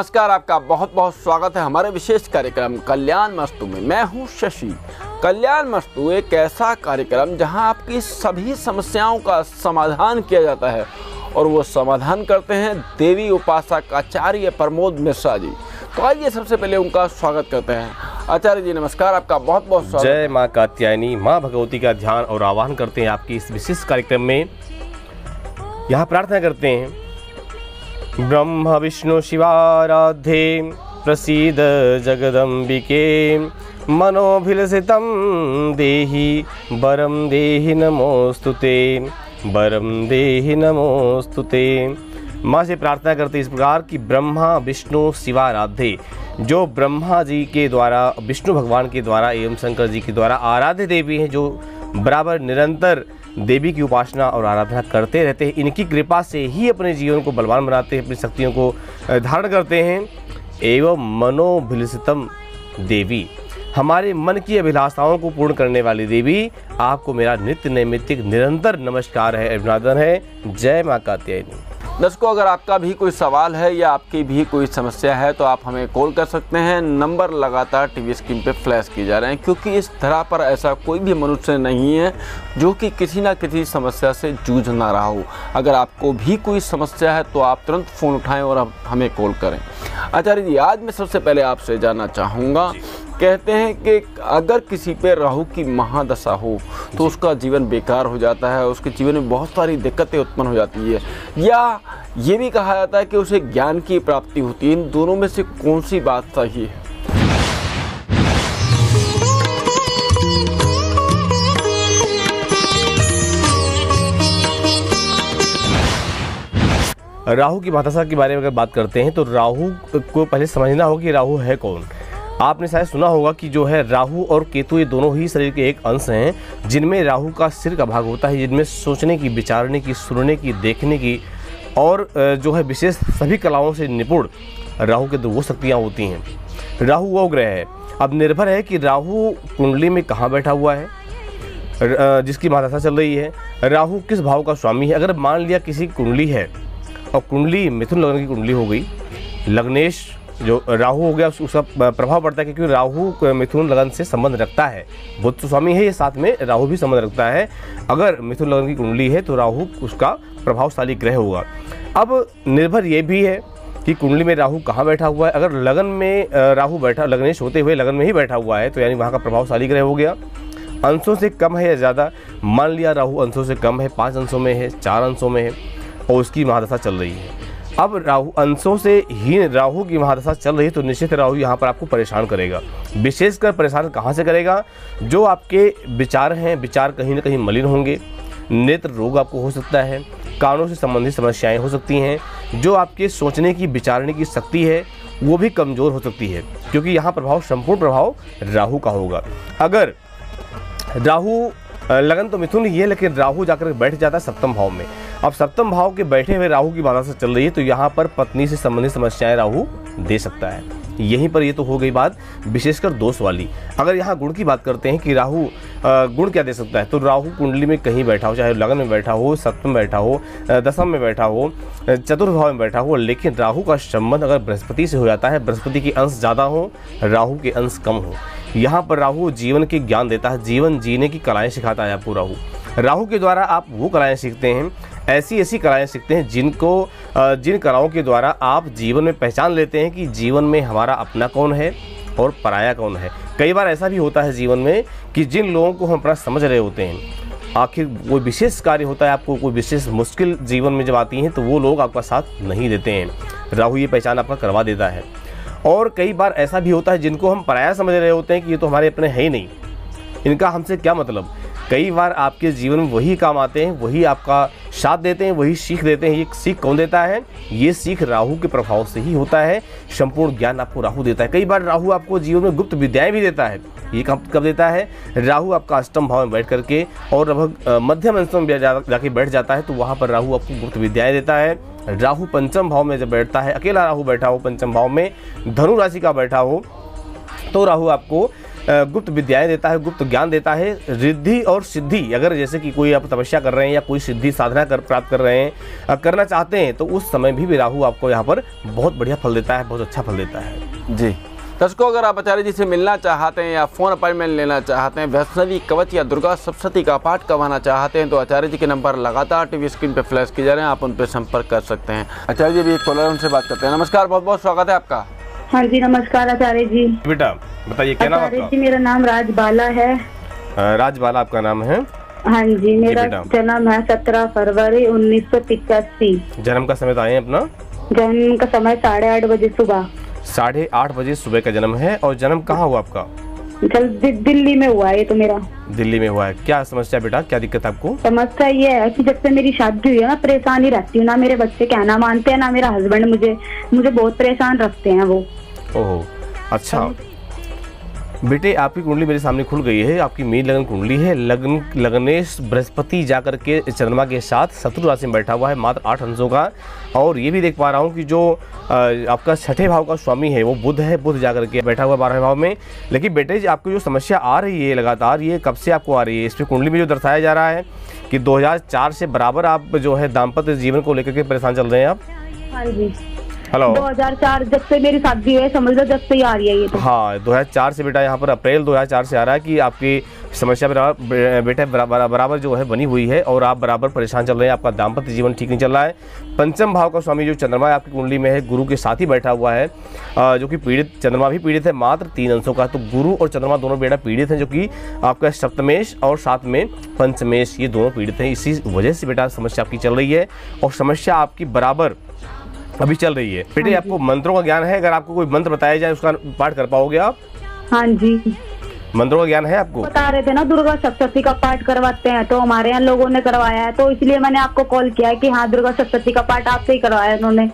नमस्कार, आपका बहुत बहुत स्वागत है हमारे विशेष कार्यक्रम कल्याण मस्तु में। मैं हूं शशि। कल्याण मस्तु एक ऐसा कार्यक्रम जहां आपकी सभी समस्याओं का समाधान किया जाता है और वो समाधान करते हैं देवी उपासक आचार्य प्रमोद मिश्रा जी। तो आइए सबसे पहले उनका स्वागत करते हैं। आचार्य जी नमस्कार, आपका बहुत बहुत स्वागत। जय माँ कात्यायनी, माँ भगवती का ध्यान और आवाहन करते हैं आपकी इस विशेष कार्यक्रम में। यहाँ प्रार्थना करते हैं, ब्रह्म विष्णु शिवाराध्ये प्रसीद जगदम्बिके, मनोभिलसितं देहि वरम देहि नमोस्तुते, वरम देहि नमोस्तुते। माँ से प्रार्थना करते इस प्रकार कि ब्रह्मा विष्णु शिवाराध्ये, जो ब्रह्मा जी के द्वारा, विष्णु भगवान के द्वारा एवं शंकर जी के द्वारा आराध्य देवी हैं, जो बराबर निरंतर देवी की उपासना और आराधना करते रहते हैं, इनकी कृपा से ही अपने जीवन को बलवान बनाते हैं, अपनी शक्तियों को धारण करते हैं। एवं मनोभिलसितम देवी, हमारे मन की अभिलाषाओं को पूर्ण करने वाली देवी, आपको मेरा नित्य नैमित्तिक निरंतर नमस्कार है, अभिवादन है। जय माँ कात्यायनी। दर्शकों, अगर आपका भी कोई सवाल है या आपकी भी कोई समस्या है तो आप हमें कॉल कर सकते हैं। नंबर लगातार टीवी स्क्रीन पे फ्लैश किए जा रहे हैं, क्योंकि इस धरा पर ऐसा कोई भी मनुष्य नहीं है जो कि किसी ना किसी समस्या से जूझ ना रहा हो। अगर आपको भी कोई समस्या है तो आप तुरंत फ़ोन उठाएं और हमें कॉल करें। आचार्य जी, आज मैं सबसे पहले आपसे जानना चाहूँगा, कहते हैं कि अगर किसी पे राहु की महादशा हो तो उसका जीवन बेकार हो जाता है, उसके जीवन में बहुत सारी दिक्कतें उत्पन्न हो जाती है, या ये भी कहा जाता है कि उसे ज्ञान की प्राप्ति होती है। इन दोनों में से कौन सी बात सही है? राहु की महादशा के बारे में अगर बात करते हैं तो राहु को पहले समझना होगा कि राहु है कौन। आपने शायद सुना होगा कि जो है राहु और केतु, ये दोनों ही शरीर के एक अंश हैं, जिनमें राहु का सिर का भाग होता है, जिनमें सोचने की, विचारने की, सुनने की, देखने की और जो है विशेष सभी कलाओं से निपुण राहु के वो शक्तियाँ होती हैं। राहु वो ग्रह है। अब निर्भर है कि राहु कुंडली में कहाँ बैठा हुआ है, जिसकी महादशा चल रही है, राहु किस भाव का स्वामी है। अगर मान लिया किसी कुंडली है और कुंडली मिथुन लगन की कुंडली हो गई, लग्नेश जो राहु हो गया, उसका प्रभाव पड़ता है, क्योंकि राहु मिथुन लगन से संबंध रखता है। बुध तो स्वामी है, ये साथ में राहु भी संबंध रखता है। अगर मिथुन लगन की कुंडली है तो राहु उसका प्रभावशाली ग्रह होगा। अब निर्भर ये भी है कि कुंडली में राहु कहाँ बैठा हुआ है। अगर लगन में राहु बैठा, लग्नेश होते हुए लगन में ही बैठा हुआ है, तो यानी वहाँ का प्रभावशाली ग्रह हो गया। अंशों से कम है या ज़्यादा, मान लिया राहु अंशों से कम है, 5 अंशों में है, 4 अंशों में है और उसकी महादशा चल रही है। अब राहु अंशों से ही राहु की महादशा चल रही है तो निश्चित राहु यहाँ पर आपको परेशान करेगा। विशेषकर परेशान कहाँ से करेगा? जो आपके विचार हैं, विचार कहीं ना कहीं मलिन होंगे, नेत्र रोग आपको हो सकता है, कानों से संबंधित समस्याएं हो सकती हैं, जो आपके सोचने की, विचारने की शक्ति है वो भी कमज़ोर हो सकती है, क्योंकि यहाँ प्रभाव, संपूर्ण प्रभाव राहु का होगा। अगर राहु लगन तो मिथुन ही है, लेकिन राहु जाकर बैठ जाता है सप्तम भाव में। अब सप्तम भाव के बैठे हुए राहु की महादशा चल रही है तो यहाँ पर पत्नी से संबंधित समस्याएं राहु दे सकता है। यहीं पर ये तो हो गई बात विशेषकर दोष वाली। अगर यहाँ गुण की बात करते हैं कि राहु गुण क्या दे सकता है, तो राहु कुंडली में कहीं बैठा हो, चाहे लगन में बैठा हो, सप्तम में बैठा हो, दशम में बैठा हो, चतुर्थ भाव में बैठा हो, लेकिन राहु का संबंध अगर बृहस्पति से हो जाता है, बृहस्पति के अंश ज़्यादा हो, राहु के अंश कम हो, यहाँ पर राहु जीवन के ज्ञान देता है, जीवन जीने की कलाएँ सिखाता है आपको राहु। राहु के द्वारा आप वो कलाएँ सीखते हैं, ऐसी कलाएँ सीखते हैं जिन कलाओं के द्वारा आप जीवन में पहचान लेते हैं कि जीवन में हमारा अपना कौन है और पराया कौन है। कई बार ऐसा भी होता है जीवन में कि जिन लोगों को हम अपना समझ रहे होते हैं, आखिर कोई विशेष कार्य होता है, आपको कोई विशेष मुश्किल जीवन में जब आती हैं तो वो लोग आपका साथ नहीं देते हैं। राहु ये पहचान आपका करवा देता है। और कई बार ऐसा भी होता है जिनको हम पराया समझ रहे होते हैं कि ये तो हमारे अपने हैं ही नहीं, इनका हमसे क्या मतलब। कई बार आपके जीवन में वही काम आते हैं, वही आपका साथ देते हैं, वही सीख देते हैं। ये सीख कौन देता है? ये सीख राहु के प्रभाव से ही होता है। संपूर्ण ज्ञान आपको राहु देता है। कई बार राहु आपको जीवन में गुप्त विद्याएं भी देता है। ये कब देता है? राहु आपका अष्टम भाव में बैठ करके और लगभग मध्यम अंश में जाके बैठ जाता है, तो वहाँ पर राहु आपको गुप्त विद्याएं देता है। राहु पंचम भाव में जब बैठता है, अकेला राहु बैठा हो पंचम भाव में, धनु राशि का बैठा हो, तो राहु आपको गुप्त विद्याएं देता है, गुप्त ज्ञान देता है, रिद्धि और सिद्धि। अगर जैसे कि कोई आप तपस्या कर रहे हैं या कोई सिद्धि साधना प्राप्त कर रहे हैं, करना चाहते हैं, तो उस समय भी राहु आपको यहाँ पर बहुत बढ़िया फल देता है, बहुत अच्छा फल देता है। जी दर्शकों, अगर आप आचार्य जी से मिलना चाहते हैं या फ़ोन अपॉइंटमेंट लेना चाहते हैं, वैष्णवी कवच या दुर्गा सप्तशती का पाठ करवाना चाहते हैं, तो आचार्य जी के नंबर लगातार टीवी स्क्रीन पे फ्लैश किए जा रहे हैं, आप उन पर संपर्क कर सकते हैं। आचार्य जी भी एक कॉलर उनसे बात करते हैं। नमस्कार, बहुत बहुत स्वागत है आपका। हाँ जी नमस्कार आचार्य जी। बेटा बताइए क्या नाम आचार्य आपका? जी मेरा नाम राजबाला है। राजबाला आपका नाम है? हाँ जी, मेरा बेटा। जन्म है 17 फरवरी 1985। जन्म का समय बताएं अपना। जन्म का समय 8:30 बजे सुबह। 8:30 बजे सुबह का जन्म है। और जन्म कहाँ हुआ आपका? दिल्ली में हुआ है ये तो मेरा। दिल्ली में हुआ है। क्या समस्या बेटा, क्या दिक्कत है आपको? समस्या ये है कि जब से मेरी शादी हुई है ना, परेशानी रहती हूँ ना, मेरे बच्चे कहना मानते हैं ना मेरा हस्बैंड मुझे बहुत परेशान रखते हैं वो। ओहो अच्छा बेटे, आपकी कुंडली मेरे सामने खुल गई है। आपकी मीन लगन कुंडली है। लग्नेश बृहस्पति जाकर के चंद्रमा के साथ शत्रु राशि में बैठा हुआ है, मात्र 8 अंशों का। और ये भी देख पा रहा हूँ कि जो आपका छठे भाव का स्वामी है वो बुध है। बुध जाकर के बैठा हुआ 12वें भाव में। लेकिन बेटे आपको जो समस्या आ रही है लगातार, ये कब से आपको आ रही है? इस पर कुंडली में जो दर्शाया जा रहा है कि 2004 से बराबर आप जो है दाम्पत्य जीवन को लेकर के परेशान चल रहे हैं आप। हाँ जी। हेलो। 2004 जब से मेरी शादी हुई है, समझ लो जब से ही आ रही है ये तो। हाँ 2004 से बेटा, यहाँ पर अप्रैल 2004 से आ रहा है कि आपकी समस्या बेटे बराबर जो है बनी हुई है और आप बराबर परेशान चल रहे हैं। आपका दाम्पत्य जीवन ठीक नहीं चल रहा है। पंचम भाव का स्वामी जो चंद्रमा है आपकी कुंडली में है, गुरु के साथ ही बैठा हुआ है, जो कि पीड़ित, चंद्रमा भी पीड़ित है, मात्र 3 अंशों का। तो गुरु और चंद्रमा दोनों बेटा पीड़ित हैं, जो कि आपका सप्तमेश और साथ में पंचमेश, ये दोनों पीड़ित हैं। इसी वजह से बेटा समस्या आपकी चल रही है और समस्या आपकी बराबर अभी चल रही है। बेटे आपको मंत्रों का ज्ञान है? अगर आपको कोई मंत्र बताया जाए उसका पाठ कर पाओगे आप? हाँ जी। मंत्रों का ज्ञान है आपको? बता रहे थे ना दुर्गा सप्तशती का पाठ करवाते हैं, तो हमारे यहाँ लोगों ने करवाया है, तो इसलिए मैंने आपको कॉल किया है कि हाँ दुर्गा सप्तशती का पाठ आपसे ही करवाया उन्होंने,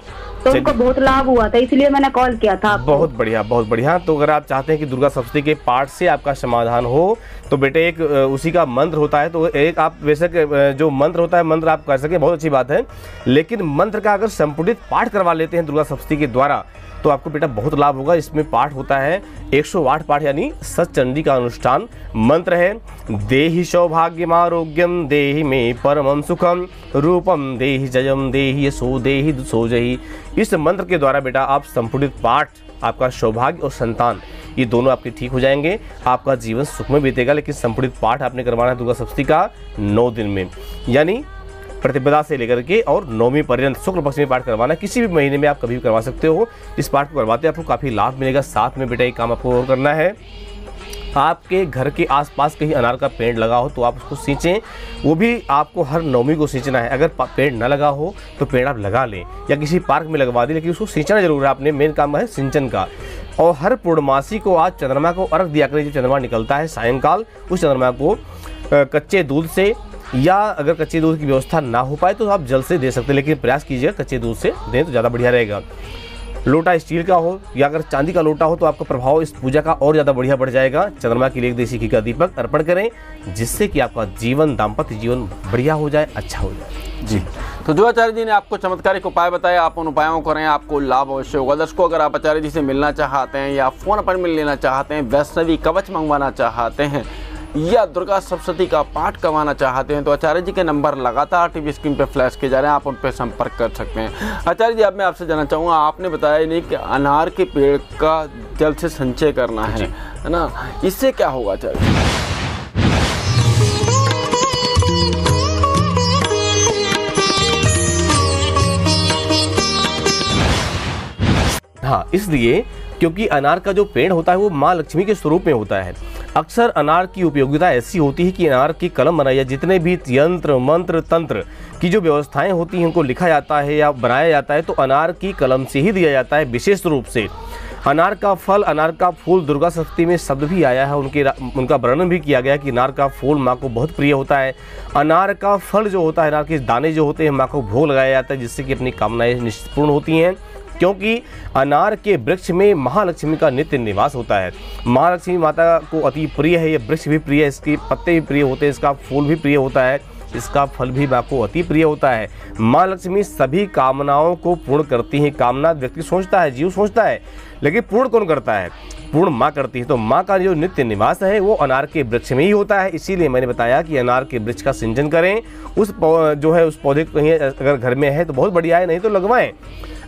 तो उनको बहुत लाभ हुआ था, इसलिए मैंने कॉल किया था आपको। बहुत बढ़िया, बहुत बढ़िया। तो अगर आप चाहते हैं कि दुर्गा सप्तशती के पाठ से आपका समाधान हो, तो बेटे एक उसी का मंत्र होता है। तो एक आप बेशक जो मंत्र होता है मंत्र आप कर सके, बहुत अच्छी बात है, लेकिन मंत्र का अगर संपूर्णित पाठ करवा लेते हैं दुर्गा सप्तशती के द्वारा, तो आपको बेटा बहुत लाभ होगा। इसमें पाठ होता है 108 पाठ, यानी सतचंडी का अनुष्ठान। मंत्र है देहि सौभाग्यम आरोग्यम देहि में परमं सुखम रूपम देहि जयम देहि यशो देहि दुसोजहि। इस मंत्र के द्वारा बेटा आप संपूर्णित पाठ, आपका सौभाग्य और संतान ये दोनों आपके ठीक हो जाएंगे। आपका जीवन सुख में बीतेगा। लेकिन संपूर्णित पाठ आपने करवाना है दुर्गा सप्तशती का 9 दिन में, यानी प्रतिपदा से लेकर के और 9वीं पर्यंत शुक्ल पक्ष में पाठ करवाना। किसी भी महीने में आप कभी भी करवा सकते हो। इस पाठ को करवाते आपको काफ़ी लाभ मिलेगा। साथ में बेटा एक काम आपको और करना है, आपके घर के आसपास कहीं अनार का पेड़ लगा हो तो आप उसको सींचें। वो भी आपको हर 9वीं को सींचना है। अगर पेड़ न लगा हो तो पेड़ आप लगा लें या किसी पार्क में लगवा दें, लेकिन उसको सींचना जरूर है आपने। मेन काम है सिंचन का। और हर पूर्णमासी को आज चंद्रमा को अर्घ दिया करें। जब चंद्रमा निकलता है सायंकाल, उस चंद्रमा को कच्चे दूध से, या अगर कच्चे दूध की व्यवस्था ना हो पाए तो आप जल से दे सकते हैं, लेकिन प्रयास कीजिएगा कच्चे दूध से दें तो ज़्यादा बढ़िया रहेगा। लोटा स्टील का हो या अगर चांदी का लोटा हो तो आपका प्रभाव इस पूजा का और ज़्यादा बढ़िया बढ़ जाएगा। चंद्रमा के लिए एक देसी घी का दीपक अर्पण करें, जिससे कि आपका जीवन, दाम्पत्य जीवन बढ़िया हो जाए, अच्छा हो जाए। जी, तो जो आचार्य जी ने आपको चमत्कारिक उपाय बताए, आप उन उपायों करें, आपको लाभ अवश्य होगा। दर्शकों, अगर आप आचार्य जी से मिलना चाहते हैं या फ़ोन अपॉइंटमेंट लेना चाहते हैं, वैष्णवी कवच मंगवाना चाहते हैं या दुर्गा सप्तशती का पाठ करवाना चाहते हैं, तो आचार्य जी के नंबर लगातार टीवी स्क्रीन पे फ्लैश किए जा रहे हैं, आप उन पर संपर्क कर सकते हैं। आचार्य जी, अब मैं आपसे जानना चाहूँगा, आपने बताया नहीं कि अनार के पेड़ का जल से संचय करना है ना, इससे क्या होगा आचार्य जी? हाँ, इसलिए क्योंकि अनार का जो पेड़ होता है वो माँ लक्ष्मी के स्वरूप में होता है। अक्सर अनार की उपयोगिता ऐसी होती है कि अनार की कलम बनाई, या जितने भी यंत्र मंत्र तंत्र की जो व्यवस्थाएं होती हैं उनको लिखा जाता है या बनाया जाता है तो अनार की कलम से ही दिया जाता है। विशेष रूप से अनार का फल, अनार का फूल, दुर्गा सप्तशती में शब्द भी आया है, उनका वर्णन भी किया गया कि अनार का फूल माँ को बहुत प्रिय होता है। अनार का फल जो होता है, अनार के दाने जो होते हैं, माँ को भोग लगाया जाता है, जिससे कि अपनी कामनाएं निश्चित पूर्ण होती हैं। क्योंकि अनार के वृक्ष में महालक्ष्मी का नित्य निवास होता है। महालक्ष्मी माता को अति प्रिय है, ये वृक्ष भी प्रिय है, इसके पत्ते भी प्रिय होते हैं, इसका फूल भी प्रिय होता है, इसका फल भी माँ को अति प्रिय होता है। माँ लक्ष्मी सभी कामनाओं को पूर्ण करती हैं। कामना व्यक्ति सोचता है, जीव सोचता है, लेकिन पूर्ण कौन करता है? पूर्ण माँ करती है। तो माँ का जो नित्य निवास है वो अनार के वृक्ष में ही होता है। इसीलिए मैंने बताया कि अनार के वृक्ष का सिंचन करें। उस पौधे को कहीं अगर घर में है तो बहुत बढ़िया है, नहीं तो लगवाएं।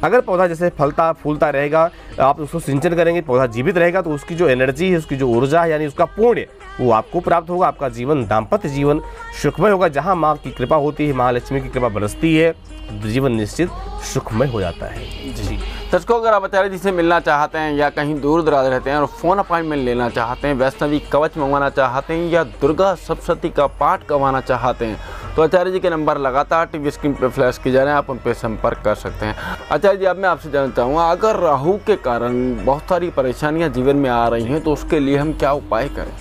अगर पौधा जैसे फलता फूलता रहेगा, आप उसको सिंचन करेंगे, पौधा जीवित रहेगा, तो उसकी जो एनर्जी है, उसकी जो ऊर्जा है, यानी उसका पुण्य, वो आपको प्राप्त होगा। आपका जीवन, दाम्पत्य जीवन सुखमय होगा। जहाँ माँ की कृपा होती है, महालक्ष्मी की कृपा बरसती है, जीवन निश्चित सुखमय हो जाता है। जी दर्शकों, अगर आप आचार्य जी से मिलना चाहते हैं या कहीं दूर दराज रहते हैं और फ़ोन अपॉइंटमेंट लेना चाहते हैं, वैष्णवी कवच मंगवाना चाहते हैं या दुर्गा सप्तशती का पाठ करवाना चाहते हैं, तो आचार्य जी के नंबर लगातार टीवी स्क्रीन पे फ्लैश किए जा रहे हैं, आप उन पर संपर्क कर सकते हैं। आचार्य जी, अब मैं आपसे जानना चाहूँगा, अगर राहु के कारण बहुत सारी परेशानियाँ जीवन में आ रही हैं तो उसके लिए हम क्या उपाय करें?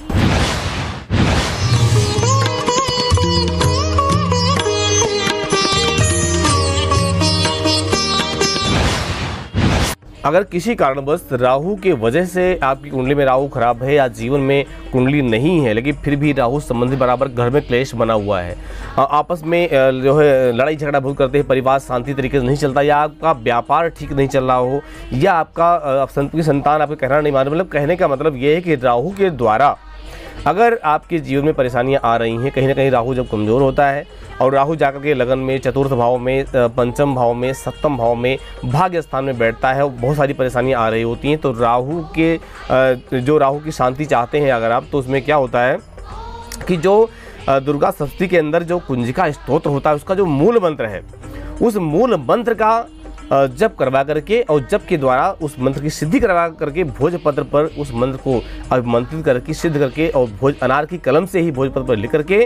अगर किसी कारणवश राहु के वजह से आपकी कुंडली में राहु खराब है या जीवन में कुंडली नहीं है, लेकिन फिर भी राहु संबंधी बराबर घर में क्लेश बना हुआ है, आपस में जो है लड़ाई झगड़ा बहुत करते हैं, परिवार शांति तरीके से नहीं चलता, या आपका व्यापार ठीक नहीं चल रहा हो, या आपका संतान आपका कहना नहीं मान रहा, मतलब कहने का मतलब ये है कि राहु के द्वारा अगर आपके जीवन में परेशानियां आ रही हैं, कहीं ना कहीं राहु जब कमज़ोर होता है और राहु जाकर के लगन में, चतुर्थ भाव में, पंचम भाव में, सप्तम भाव में, भाग्य स्थान में बैठता है, बहुत सारी परेशानियां आ रही होती हैं। तो राहु के जो राहु की शांति चाहते हैं अगर आप, तो उसमें क्या होता है कि जो दुर्गा सप्तशती के अंदर जो कुंजिका स्तोत्र होता है, उसका जो मूल मंत्र है, उस मूल मंत्र का जप करवा करके और जप के द्वारा उस मंत्र की सिद्धि करवा करके भोजपत्र पर उस मंत्र को अभिमंत्रित करके सिद्ध करके और अनार की कलम से ही भोजपत्र पर लिख करके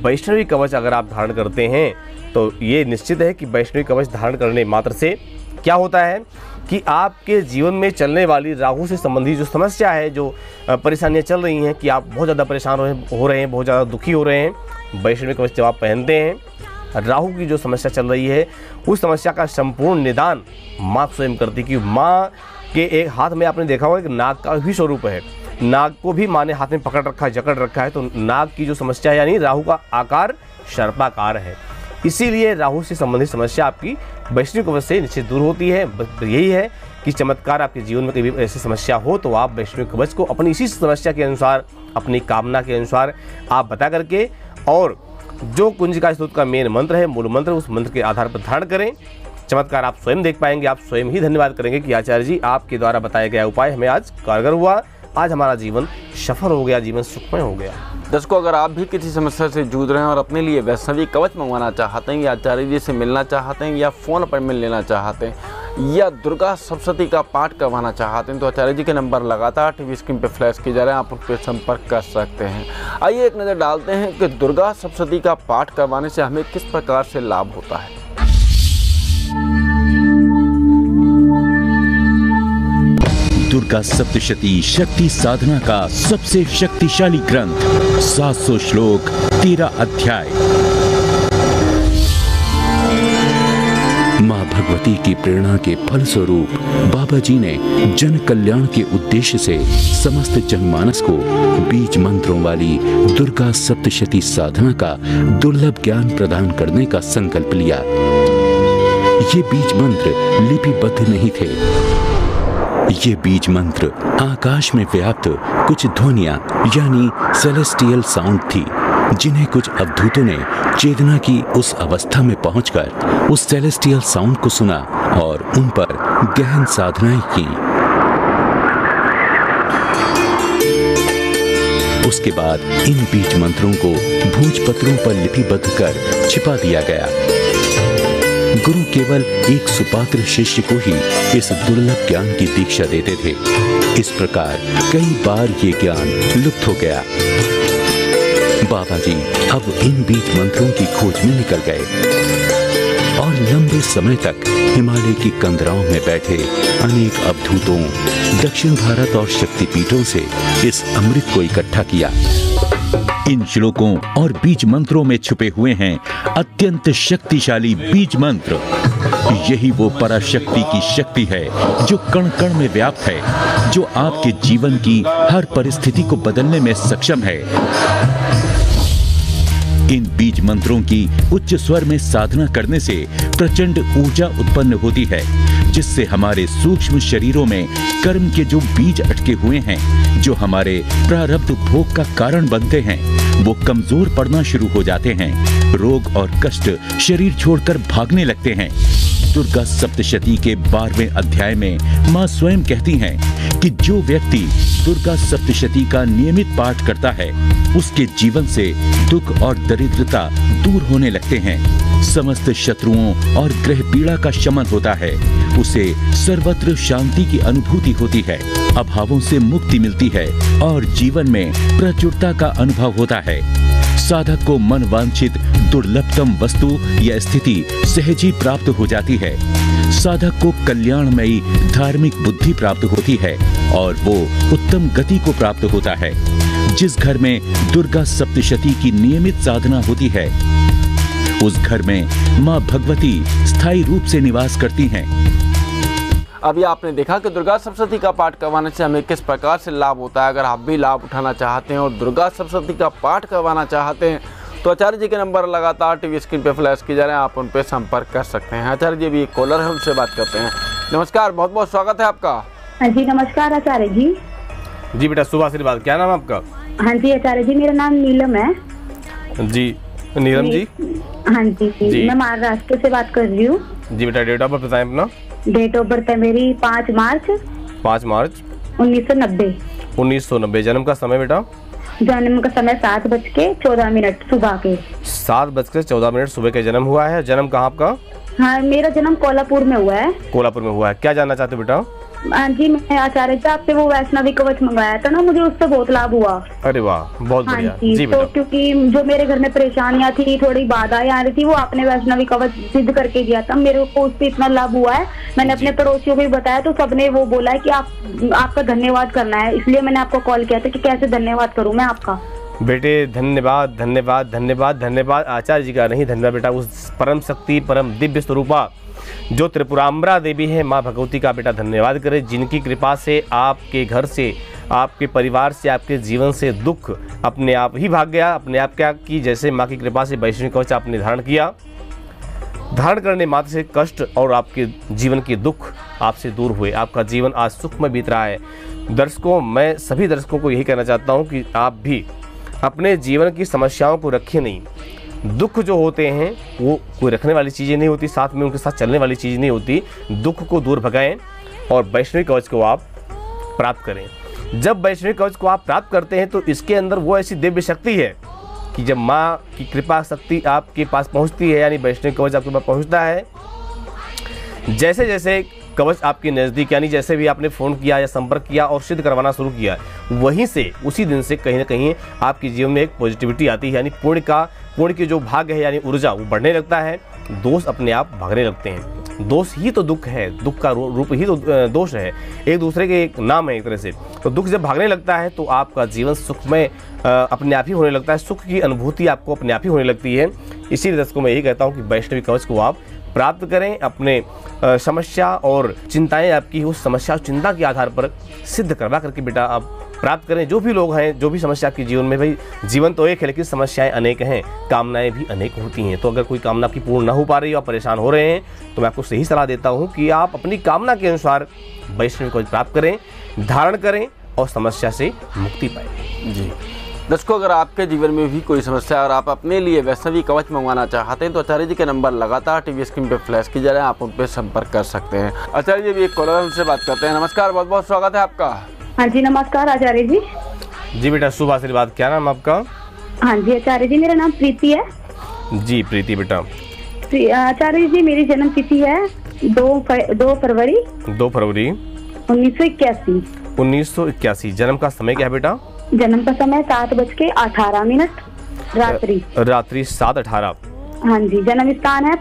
वैष्णवी कवच अगर आप धारण करते हैं, तो ये निश्चित है कि वैष्णवी कवच धारण करने मात्र से क्या होता है कि आपके जीवन में चलने वाली राहु से संबंधित जो समस्या है, जो परेशानियाँ चल रही हैं कि आप बहुत ज़्यादा परेशान हो रहे हैं, बहुत ज़्यादा दुखी हो रहे हैं, वैष्णवी कवच जब आप पहनते हैं, राहु की जो समस्या चल रही है उस समस्या का संपूर्ण निदान माँ स्वयं करती। कि माँ के एक हाथ में आपने देखा होगा एक नाग का भी स्वरूप है, नाग को भी माँ ने हाथ में पकड़ रखा है, जकड़ रखा है। तो नाग की जो समस्या है, यानी राहु का आकार सर्पाकार है, इसीलिए राहु से संबंधित समस्या आपकी वैष्णवी कवच से निश्चित दूर होती है। यही है कि चमत्कार आपके जीवन में कभी ऐसी समस्या हो तो आप वैष्णवी कवच को अपनी इसी समस्या के अनुसार, अपनी कामना के अनुसार आप बता करके, और जो कुंजिका स्तोत्र का मेन मंत्र है, मूल मंत्र, उस मंत्र के आधार पर धारण करें। चमत्कार आप स्वयं देख पाएंगे, आप स्वयं ही धन्यवाद करेंगे कि आचार्य जी आपके द्वारा बताया गया उपाय हमें आज कारगर हुआ, आज हमारा जीवन सफल हो गया, जीवन सुखमय हो गया। दर्शकों, अगर आप भी किसी समस्या से जूझ रहे हैं और अपने लिए वैष्णवी कवच मंगवाना चाहते हैं या आचार्य जी से मिलना चाहते हैं या फ़ोन अपॉइंटमेंट लेना चाहते हैं या दुर्गा सप्तशती का पाठ करवाना चाहते हैं, तो आचार्य जी के नंबर लगातार टीवी स्क्रीन पे फ्लैश किए जा रहे हैं, आप उन पर संपर्क कर सकते हैं। आइए एक नज़र डालते हैं कि दुर्गा सप्तशती का पाठ करवाने से हमें किस प्रकार से लाभ होता है। दुर्गा सप्तशती शक्ति साधना का सबसे शक्तिशाली ग्रंथ, 700 श्लोक, 13 अध्याय। मां भगवती की प्रेरणा के फलस्वरूप बाबा जी ने जन कल्याण के उद्देश्य से समस्त जनमानस को बीज मंत्रों वाली दुर्गा सप्तशती साधना का दुर्लभ ज्ञान प्रदान करने का संकल्प लिया। ये बीज मंत्र लिपिबद्ध नहीं थे, ये बीज मंत्र आकाश में व्याप्त कुछ ध्वनियां यानी सेलेस्टियल साउंड थी, जिन्हें कुछ अवधूतों ने चेतना की उस अवस्था में पहुंचकर उस सेलेस्टियल साउंड को सुना और उन पर गहन साधनाएं की। उसके बाद इन बीज मंत्रों को भोजपत्रों पर लिपिबद्ध कर छिपा दिया गया। गुरु केवल एक सुपात्र शिष्य को ही इस दुर्लभ ज्ञान की दीक्षा देते थे। इस प्रकार कई बार ये ज्ञान लुप्त हो गया। बाबा जी अब इन बीज मंत्रों की खोज में निकल गए और लंबे समय तक हिमालय की कंदराओं में बैठे अनेक अवधूतों, दक्षिण भारत और शक्तिपीठों से इस अमृत को इकट्ठा किया। इन श्लोकों और बीज मंत्रों में छुपे हुए हैं अत्यंत शक्तिशाली बीज मंत्र। यही वो पराशक्ति की शक्ति है जो कण कण में व्याप्त है, जो आपके जीवन की हर परिस्थिति को बदलने में सक्षम है। इन बीज मंत्रों की उच्च स्वर में साधना करने से प्रचंड ऊर्जा उत्पन्न होती है, जिससे हमारे सूक्ष्म शरीरों में कर्म के जो बीज अटके हुए हैं, जो हमारे प्रारब्ध भोग का कारण बनते हैं, वो कमजोर पड़ना शुरू हो जाते हैं। रोग और कष्ट शरीर छोड़कर भागने लगते हैं। दुर्गा सप्तशती के 12वें अध्याय में माँ स्वयं कहती हैं कि जो व्यक्ति दुर्गा सप्तशती का नियमित पाठ करता है, उसके जीवन से दुख और दरिद्रता दूर होने लगते हैं। समस्त शत्रुओं और ग्रह पीड़ा का शमन होता है। उसे सर्वत्र शांति की अनुभूति होती है, अभावों से मुक्ति मिलती है और जीवन में प्रचुरता का अनुभव होता है। साधक को मन वांछित दुर्लभतम वस्तु या स्थिति सहज ही प्राप्त हो जाती है। साधक को कल्याणमयी धार्मिक बुद्धि प्राप्त होती है और वो उत्तम गति को प्राप्त होता है। जिस घर में दुर्गा सप्तशती की नियमित साधना होती है, उस घर में माँ भगवती स्थायी रूप से निवास करती हैं। अभी आपने देखा कि दुर्गा सप्तशती का पाठ करवाने से हमें किस प्रकार से लाभ होता है। अगर आप भी लाभ उठाना चाहते हैं और दुर्गा सप्तशती का पाठ करवाना चाहते हैं तो आचार्य जी के नंबर लगातार टीवी स्क्रीन पे फ्लैश किए जा रहे हैं, आप उन पर संपर्क कर सकते हैं। आचार्य जी भी एक कॉलर है, उनसे बात करते हैं। नमस्कार, बहुत बहुत स्वागत है आपका। हाँ जी, नमस्कार आचार्य जी। जी बेटा, शुभ आशीर्वाद। क्या नाम है आपका? हाँ जी आचार्य जी, मेरा नाम नीलम है। जी नीलम जी। हाँ जी, मैं महाराष्ट्र से बात कर रही हूँ। जी बेटा, डेट ऑफ बर्थ बताएं अपना। डेट ऑफ बर्थ है मेरी 5 मार्च 1990। 1990। जन्म का समय बेटा? जन्म का समय 7:14 सुबह के। 7:14 सुबह के जन्म हुआ है। जन्म कहाँ आपका? हाँ, मेरा जन्म कोल्हापुर में हुआ है। कोल्हापुर में हुआ है। क्या जानना चाहते हो बेटा? हाँ जी, मैं आचार्य जी आपसे वो वैष्णवी कवच मंगाया था ना, मुझे उससे बहुत लाभ हुआ। अरे वाह, बहुत बढ़िया। जी जी तो क्योंकि जो मेरे घर में परेशानियां थी, थोड़ी बाधाएं आ रही थी, वो आपने वैष्णवी कवच सिद्ध करके दिया था। मेरे को उससे इतना लाभ हुआ है। मैंने अपने पड़ोसियों को भी बताया तो सबने वो बोला है कि आपका धन्यवाद करना है, इसलिए मैंने आपको कॉल किया था कि कैसे धन्यवाद करूँ मैं आपका। बेटे धन्यवाद धन्यवाद धन्यवाद धन्यवाद। आचार्य जी का नहीं धन्यवाद बेटा, उस परम शक्ति परम दिव्य स्वरूपा जो त्रिपुराम्बरा देवी है माँ भगवती का बेटा धन्यवाद करें, जिनकी कृपा से आपके घर से, आपके परिवार से, आपके जीवन से दुख अपने आप ही भाग गया। अपने आप क्या कि जैसे माँ की कृपा से वैष्णवी कवच आपने धारण किया, धारण करने मात्र से कष्ट और आपके जीवन के दुख आपसे दूर हुए। आपका जीवन आज सुख में बीत रहा है। दर्शकों, मैं सभी दर्शकों को यही कहना चाहता हूँ कि आप भी अपने जीवन की समस्याओं को रखिए नहीं। दुख जो होते हैं वो कोई रखने वाली चीज़ें नहीं होती, साथ में उनके साथ चलने वाली चीज़ नहीं होती। दुख को दूर भगाएं और वैष्णवी कवच को आप प्राप्त करें। जब वैष्णवी कवच को आप प्राप्त करते हैं तो इसके अंदर वो ऐसी दिव्य शक्ति है कि जब माँ की कृपा शक्ति आपके पास पहुँचती है, यानी वैष्णवी कवच आपके पास पहुँचता है, जैसे जैसे कवच आपके नज़दीक, यानी जैसे भी आपने फ़ोन किया या संपर्क किया और सिद्ध करवाना शुरू किया, वहीं से उसी दिन से कहीं ना कहीं आपके जीवन में एक पॉजिटिविटी आती है, यानी पुण्य के जो भाग है यानी ऊर्जा वो बढ़ने लगता है, दोष अपने आप भागने लगते हैं। दोष ही तो दुख है, दुख का रूप ही तो दोष है, एक दूसरे के एक नाम है एक तरह से। तो दुख जब भागने लगता है तो आपका जीवन सुख में अपने आप ही होने लगता है, सुख की अनुभूति आपको अपने आप ही होने लगती है। इसीलिए दर्शकों मैं यही कहता हूँ कि वैष्णवी कवच को आप प्राप्त करें। अपने समस्या और चिंताएं आपकी उस समस्या और चिंता के आधार पर सिद्ध करवा करके बेटा आप प्राप्त करें। जो भी लोग हैं, जो भी समस्या आपके जीवन में, भाई जीवन तो एक है लेकिन समस्याएं अनेक हैं, कामनाएं भी अनेक होती हैं। तो अगर कोई कामना आपकी पूर्ण ना हो पा रही हो, आप परेशान हो रहे हैं, तो मैं आपको सही सलाह देता हूं कि आप अपनी कामना के अनुसार वैष्णवी कवच प्राप्त करें, धारण करें और समस्या से मुक्ति पाएं। जी दर्शकों, अगर आपके जीवन में भी कोई समस्या और आप अपने लिए वैष्णवी कवच मंगवाना चाहते हैं तो आचार्य जी के नंबर लगातार टीवी स्क्रीन पे फ्लैश की जा रहे हैं, आप उन पर संपर्क कर सकते हैं। आचार्य जी भी एक कॉलर, उनसे बात करते हैं। नमस्कार, बहुत बहुत स्वागत है आपका। हाँ जी, नमस्कार आचार्य जी। जी बेटा, शुभ आशीर्वाद। क्या नाम आपका? हाँ जी आचार्य जी, मेरा नाम प्रीति है। जी प्रीति बेटा। आचार्य जी, मेरी जन्म तिथि है 2 फरवरी 1981। 1981। जन्म का समय क्या है बेटा? जन्म का समय 7:18 रात्रि 7:18। हाँ जी, जन्म स्थान है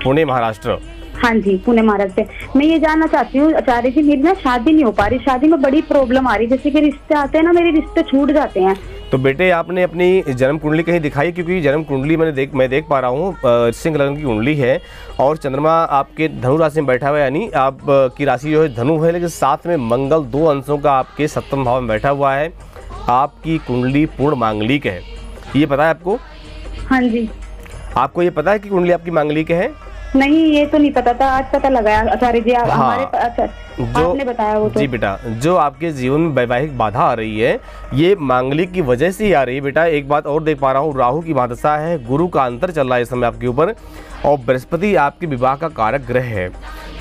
पुणे महाराष्ट्र। हाँ जी, पुणे महाराष्ट्र से। मैं ये जानना चाहती हूँ आचार्य जी, मेरी ना शादी नहीं हो पा रही, शादी में बड़ी प्रॉब्लम आ रही, जैसे कि रिश्ते आते हैं ना, मेरे रिश्ते छूट जाते हैं। तो बेटे आपने अपनी जन्म कुंडली कहीं दिखाई? क्योंकि जन्म कुंडली मैं देख पा रहा हूँ सिंह लग्न की कुंडली है और चंद्रमा आपके धनु राशि में बैठा हुआ है, यानी आप की राशि जो है धनु है, लेकिन साथ में मंगल 2 अंशों का आपके सप्तम भाव में बैठा हुआ है। आपकी कुंडली पूर्ण मांगलिक है, ये पता है आपको? हाँ जी। आपको ये पता है कि कुंडली आपकी मांगलिक है? नहीं, ये तो नहीं पता था, आज पता लगा आचार्य जी। हाँ, हमारे अच्छा आपने बताया वो तो। जी बेटा, जो आपके जीवन में वैवाहिक बाधा आ रही है ये मांगलिक की वजह से ही आ रही है बेटा। एक बात और देख पा रहा हूँ, राहु की महादशा है, गुरु का अंतर चल रहा है इस समय आपके ऊपर, और बृहस्पति आपके विवाह का कारक ग्रह है।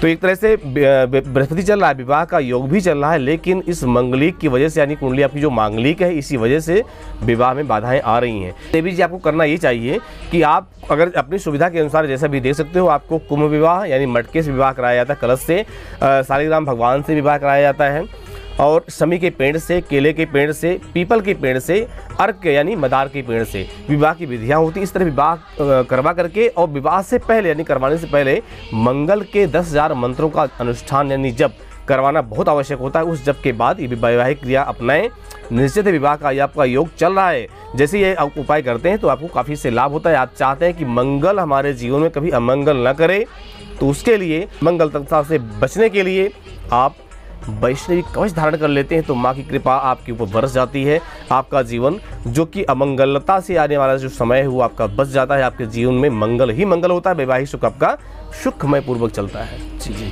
तो एक तरह से बृहस्पति चल रहा है, विवाह का योग भी चल रहा है, लेकिन इस मंगलिक की वजह से, यानी कुंडली आपकी जो मांगलिक है, इसी वजह से विवाह में बाधाएं आ रही हैं। देवी जी, आपको करना ये चाहिए कि आप अगर अपनी सुविधा के अनुसार जैसा भी देख सकते हो, आपको कुंभ विवाह यानी मटके से विवाह कराया जाता है, कलश से, शालिग्राम भगवान से विवाह कराया जाता है, और शमी के पेड़ से, केले के पेड़ से, पीपल के पेड़ से, अर्क यानी मदार के पेड़ से विवाह की विधियां होती। इस तरह विवाह करवा करके, और विवाह से पहले यानी करवाने से पहले मंगल के 10,000 मंत्रों का अनुष्ठान यानी जप करवाना बहुत आवश्यक होता है। उस जप के बाद ये वैवाहिक क्रिया अपनाएं। निश्चित विवाह का आपका योग चल रहा है, जैसे ये आप उपाय करते हैं तो आपको काफ़ी से लाभ होता है। आप चाहते हैं कि मंगल हमारे जीवन में कभी अमंगल न करे, तो उसके लिए मंगल तंत्र से बचने के लिए आप वैष्णवी कवच धारण कर लेते हैं, तो माँ की कृपा आपके ऊपर बरस जाती है। आपका जीवन जो कि अमंगलता से आने वाला जो समय है वो आपका बच जाता है। आपके जीवन में मंगल ही मंगल होता है, वैवाहिक सुख आपका सुखमय पूर्वक चलता है। जी।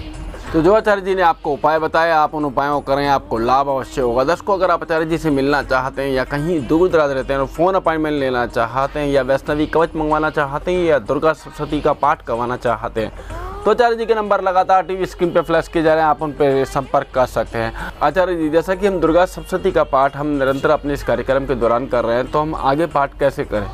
तो जो आचार्य जी ने आपको उपाय बताया, आप उन उपायों को करें, आपको लाभ अवश्य होगा। दर्शकों, अगर आप आचार्य जी से मिलना चाहते हैं या कहीं दूर दराज रहते हैं और फ़ोन अपॉइंटमेंट लेना चाहते हैं, या वैष्णवी कवच मंगवाना चाहते हैं, या दुर्गा सप्तशती का पाठ करवाना चाहते हैं, तो आचार्य जी के नंबर लगातार टीवी स्क्रीन पे फ्लैश किए जा रहे हैं, आप उन पर संपर्क कर सकते हैं। आचार्य जी, जैसा कि हम दुर्गा सप्तशती का पाठ हम निरंतर अपने इस कार्यक्रम के दौरान कर रहे हैं, तो हम आगे पाठ कैसे करें?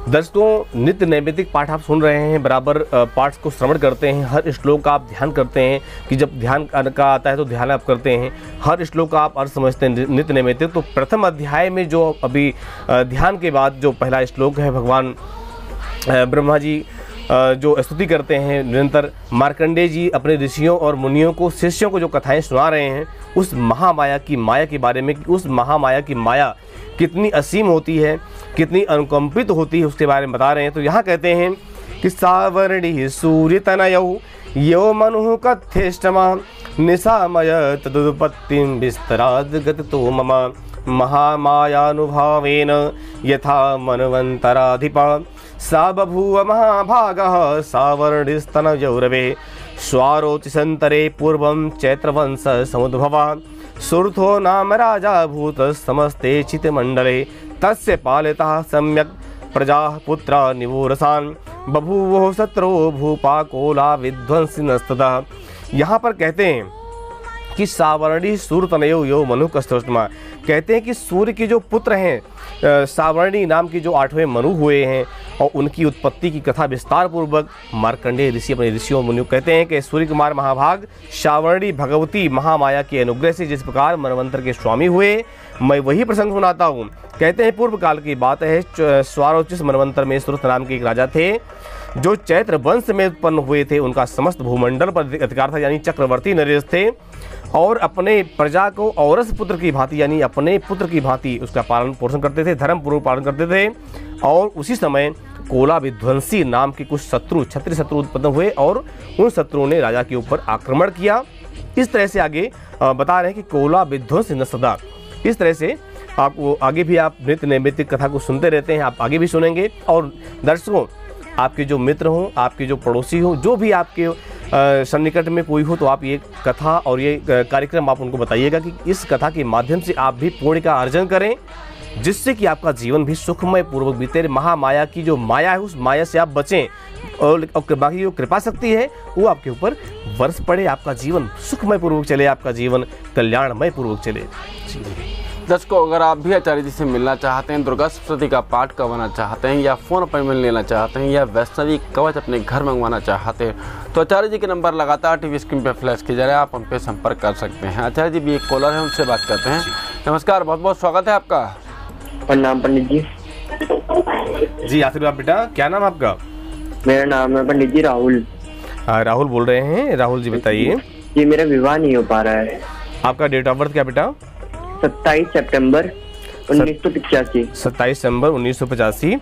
दर्शकों, नित्य नैमित्तिक पाठ आप सुन रहे हैं, बराबर पाठ को श्रवण करते हैं, हर श्लोक का आप ध्यान करते हैं कि जब ध्यान का आता है तो ध्यान आप करते हैं, हर श्लोक का आप अर्थ समझते हैं नित्य नैमित्तिक। तो प्रथम अध्याय में जो अभी ध्यान के बाद जो पहला श्लोक है, भगवान ब्रह्मा जी जो स्तुति करते हैं निरंतर, मार्कंडेय जी अपने ऋषियों और मुनियों को, शिष्यों को जो कथाएं सुना रहे हैं उस महामाया की माया के बारे में, उस महामाया की माया कितनी असीम होती है, कितनी अनुकंपित होती है, उसके बारे में बता रहे हैं। तो यहाँ कहते हैं कि सावर्णी सूर्य तनयौ यो मनु कथ्यष्टमा निशामय तदुत्पत्तिं विस्तराद गतो मम महामायानुभावेन यथा मनवंतराधिपा सा बभूव महाभागः सावर्णिस्तनयौरवे स्वारोचिसन्तरे पूर्वं चैत्रवंश समुद्भवा सुरथो नाम राजा भूत समस्ते चितमंडले तस्य पालितः सम्यक् प्रजाः पुत्रा निवोरसान् बभूवो शत्रो भूपा कोला विध्वंसिनस्तदा। यहाँ पर कहते हैं कि सावर्णी सूर्य तनयो यो मनु कस्तमा, कहते हैं कि सूर्य के जो पुत्र हैं, सावर्णी नाम की जो 8वें मनु हुए हैं, और उनकी उत्पत्ति की कथा विस्तार पूर्वक मार्कंडेय ऋषि अपने ऋषियों मुनियों कहते हैं कि सूर्य कुमार महाभाग सावर्णी भगवती महामाया के अनुग्रह से जिस प्रकार मनवंतर के स्वामी हुए, मैं वही प्रसंग सुनाता हूँ। कहते हैं पूर्व काल की बात है, स्वारोचिस मनवंतर में सुरथ नाम के एक राजा थे जो चैत्र वंश में उत्पन्न हुए थे। उनका समस्त भूमंडल पर अधिकार था, यानी चक्रवर्ती नरेश थे, और अपने प्रजा को औरस पुत्र की भांति यानी अपने पुत्र की भांति उसका पालन पोषण करते थे, धर्म पूर्वक पालन करते थे। और उसी समय कोला विध्वंसी नाम के कुछ शत्रु, क्षत्रिय शत्रु उत्पन्न हुए, और उन शत्रुओं ने राजा के ऊपर आक्रमण किया। इस तरह से आगे बता रहे हैं कि कोला विध्वंस न सदा। इस तरह से आपको आगे भी आप नित्य नैमित्तिक कथा को सुनते रहते हैं, आप आगे भी सुनेंगे। और दर्शकों, आपके जो मित्र हों, आपके जो पड़ोसी हों, जो भी आपके सन्निकट में कोई हो, तो आप ये कथा और ये कार्यक्रम आप उनको बताइएगा कि इस कथा के माध्यम से आप भी पुण्य का अर्जन करें, जिससे कि आपका जीवन भी सुखमय पूर्वक बीते। महामाया की जो माया है उस माया से आप बचें, और बाकी जो कृपा शक्ति है वो आपके ऊपर वर्ष पड़े, आपका जीवन सुखमय पूर्वक चले, आपका जीवन कल्याणमय पूर्वक चले। दर्शकों, अगर आप भी आचार्य जी से मिलना चाहते हैं, दुर्गा सप्तशती का पाठ करवाना चाहते हैं, या फ़ोन अपॉइंटमेंट लेना चाहते हैं, या वैष्णवी कवच अपने घर मंगवाना चाहते हैं, तो आचार्य जी के नंबर लगातार टीवी स्क्रीन पर फ्लैश किए जा रहे हैं, आप उन पर संपर्क कर सकते हैं। आचार्य जी भी एक कॉलर है, उनसे बात करते हैं। नमस्कार, बहुत बहुत स्वागत है आपका। प्रणाम पंडित जी। जी आशीर्वाद बेटा, क्या नाम आपका? मेरा नाम है पंडित जी राहुल। राहुल बोल रहे हैं। राहुल जी बताइए। जी, मेरा विवाह नहीं हो पा रहा है। आपका डेट ऑफ बर्थ क्या बेटा? 27 सितंबर 1985। 27 सितंबर 1985।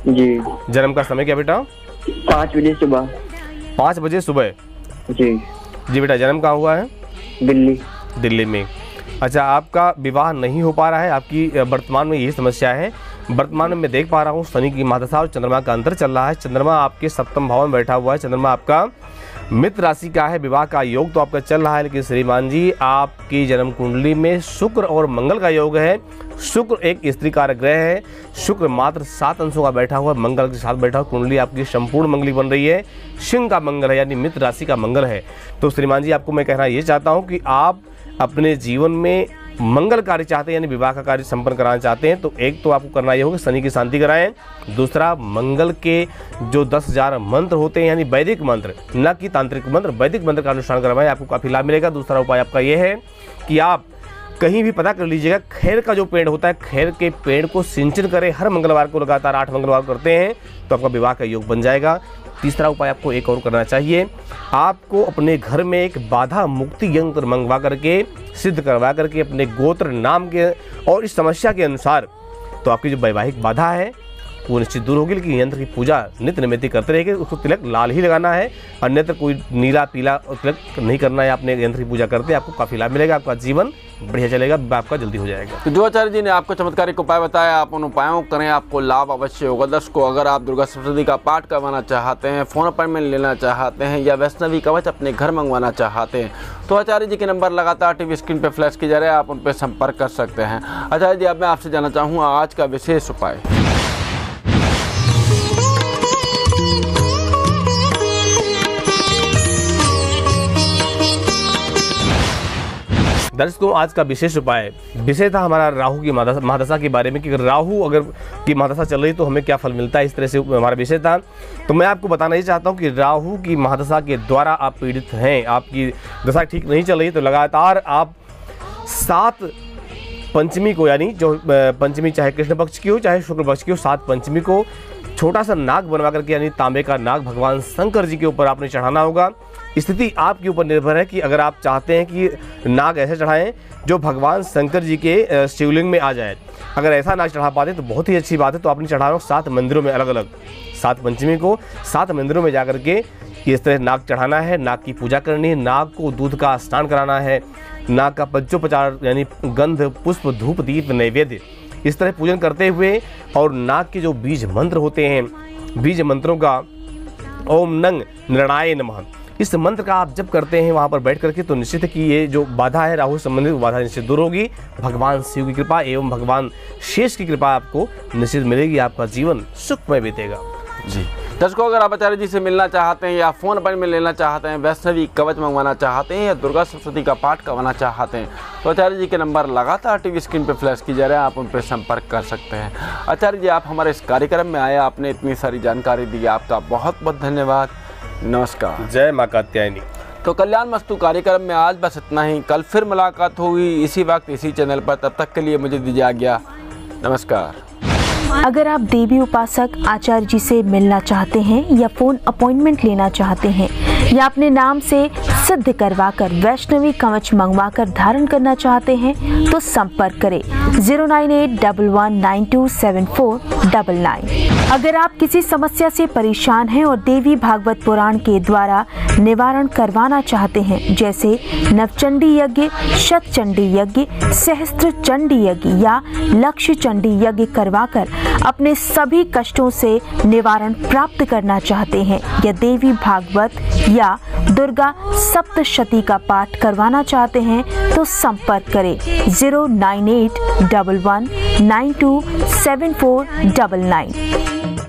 जी। जन्म का समय क्या बेटा? 5 बजे सुबह। 5 बजे सुबह। जी। जी बेटा, जन्म कहाँ हुआ है? दिल्ली। दिल्ली में। अच्छा, आपका विवाह नहीं हो पा रहा है, आपकी वर्तमान में यही समस्या है। वर्तमान में मैं देख पा रहा हूँ शनि की महादशा और चंद्रमा का अंतर चल रहा है। चंद्रमा आपके सप्तम भाव में बैठा हुआ है, चंद्रमा आपका मित्र राशि का है। विवाह का योग तो आपका चल रहा है, लेकिन श्रीमान जी आपकी जन्म कुंडली में शुक्र और मंगल का योग है। शुक्र एक स्त्री कारक ग्रह है, शुक्र मात्र 7 अंशों का बैठा हुआ, मंगल के साथ बैठा हुआ, कुंडली आपकी संपूर्ण मंगली बन रही है। सिंह का मंगल है, यानी मित्र राशि का मंगल है। तो श्रीमान जी आपको मैं कहना ये चाहता हूँ कि आप अपने जीवन में मंगल कार्य चाहते हैं, यानी विवाह का कार्य संपन्न कराना चाहते हैं, तो एक तो आपको करना ये होगा शनि की शांति कराएं। दूसरा, मंगल के जो 10,000 मंत्र होते हैं, यानी वैदिक मंत्र, न कि तांत्रिक मंत्र, वैदिक मंत्र का अनुष्ठान करवाएं, आपको काफ़ी लाभ मिलेगा। दूसरा उपाय आपका ये है कि आप कहीं भी पता कर लीजिएगा, खैर का जो पेड़ होता है, खैर के पेड़ को सिंचन करें। हर मंगलवार को लगातार 8 मंगलवार करते हैं तो आपका विवाह का योग बन जाएगा। तीसरा उपाय आपको एक और करना चाहिए, आपको अपने घर में एक बाधा मुक्ति यंत्र मंगवा करके, सिद्ध करवा करके अपने गोत्र नाम के और इस समस्या के अनुसार, तो आपकी जो वैवाहिक बाधा है वो निश्चित दूर होगी। लेकिन यंत्र की पूजा नित्य नैमित्तिक करते रहेंगे, उसको तिलक लाल ही लगाना है, अन्यत्र कोई नीला पीला तिलक नहीं करना है। आपने यंत्र की पूजा करते आपको काफ़ी लाभ मिलेगा, आपका जीवन बढ़िया चलेगा, आपका जल्दी हो जाएगा। तो जो आचार्य जी ने आपको चमत्कारिक उपाय बताया, आप उन उपायों करें, आपको लाभ अवश्य होगा। दर्शकों, अगर आप दुर्गा सप्तशती का पाठ करवाना चाहते हैं, फ़ोन अपॉइंटमेंट लेना चाहते हैं या वैष्णवी कवच अपने घर मंगवाना चाहते हैं, तो आचार्य जी के नंबर लगातार टीवी स्क्रीन पर फ्लैश किए जा रहे हैं, आप उन पर संपर्क कर सकते हैं। आचार्य जी, अब मैं आपसे जानना चाहूँगा आज का विशेष उपाय। दर्शकों, आज का विशेष उपाय विषय था हमारा राहु की महादशा के बारे में कि राहु अगर की महादशा चल रही तो हमें क्या फल मिलता है, इस तरह से हमारा विषय था। तो मैं आपको बताना ही चाहता हूं कि राहु की महादशा के द्वारा आप पीड़ित हैं, आपकी दशा ठीक नहीं चल रही, तो लगातार आप 7 पंचमी को, यानी जो पंचमी चाहे कृष्ण पक्ष की हो चाहे शुक्ल पक्ष की हो, 7 पंचमी को छोटा सा नाग बनवा करके, यानी तांबे का नाग भगवान शंकर जी के ऊपर आपने चढ़ाना होगा। स्थिति आपके ऊपर निर्भर है कि अगर आप चाहते हैं कि नाग ऐसे चढ़ाएं जो भगवान शंकर जी के शिवलिंग में आ जाए। अगर ऐसा नाग चढ़ा पाते तो बहुत ही अच्छी बात है। तो आपने चढ़ाना हो 7 मंदिरों में, अलग अलग 7 पंचमी को 7 मंदिरों में जाकर के इस तरह नाग चढ़ाना है, नाग की पूजा करनी है, नाग को दूध का स्नान कराना है, नाग का पंचोपचार यानी गंध पुष्प धूप दीप नैवेद्य इस तरह पूजन करते हुए, और नाग के जो बीज मंत्र होते हैं, बीज मंत्रों का ओम नंग निर्णाय नमः, इस मंत्र का आप जब करते हैं वहाँ पर बैठ करके, तो निश्चित है कि ये जो बाधा है राहु संबंधित बाधा निश्चित दूर होगी। भगवान शिव की कृपा एवं भगवान शेष की कृपा आपको निश्चित मिलेगी, आपका जीवन सुखमय बीतेगा। जी दर्शकों, अगर आप आचार्य जी से मिलना चाहते हैं या फ़ोन अपॉइंटमेंट लेना चाहते हैं, वैष्णवी कवच मंगवाना चाहते हैं या दुर्गा सप्तशती का पाठ करवाना चाहते हैं, तो आचार्य जी के नंबर लगातार टीवी स्क्रीन पर फ्लैश किए जा रहे हैं, आप उन पर संपर्क कर सकते हैं। आचार्य जी, आप हमारे इस कार्यक्रम में आए, आपने इतनी सारी जानकारी दी, आपका बहुत बहुत धन्यवाद। नमस्कार। जय मां कात्यायनी। तो कल्याण मस्तु कार्यक्रम में आज बस इतना ही। कल फिर मुलाकात होगी इसी वक्त इसी चैनल पर, तब तक के लिए मुझे दीजिए आज्ञा। नमस्कार। अगर आप देवी उपासक आचार्य जी से मिलना चाहते हैं या फ़ोन अपॉइंटमेंट लेना चाहते हैं या अपने नाम से सिद्ध करवाकर वैष्णवी कवच मंगवाकर धारण करना चाहते हैं, तो संपर्क करें 09811927499। अगर आप किसी समस्या से परेशान हैं और देवी भागवत पुराण के द्वारा निवारण करवाना चाहते हैं, जैसे नवचंडी यज्ञ, शतचंडी यज्ञ, सहस्त्र चंडी यज्ञ या लक्ष्य चंडी यज्ञ करवाकर अपने सभी कष्टों से निवारण प्राप्त करना चाहते हैं, या देवी भागवत या दुर्गा सप्तशती का पाठ करवाना चाहते हैं, तो संपर्क करें 09811927499।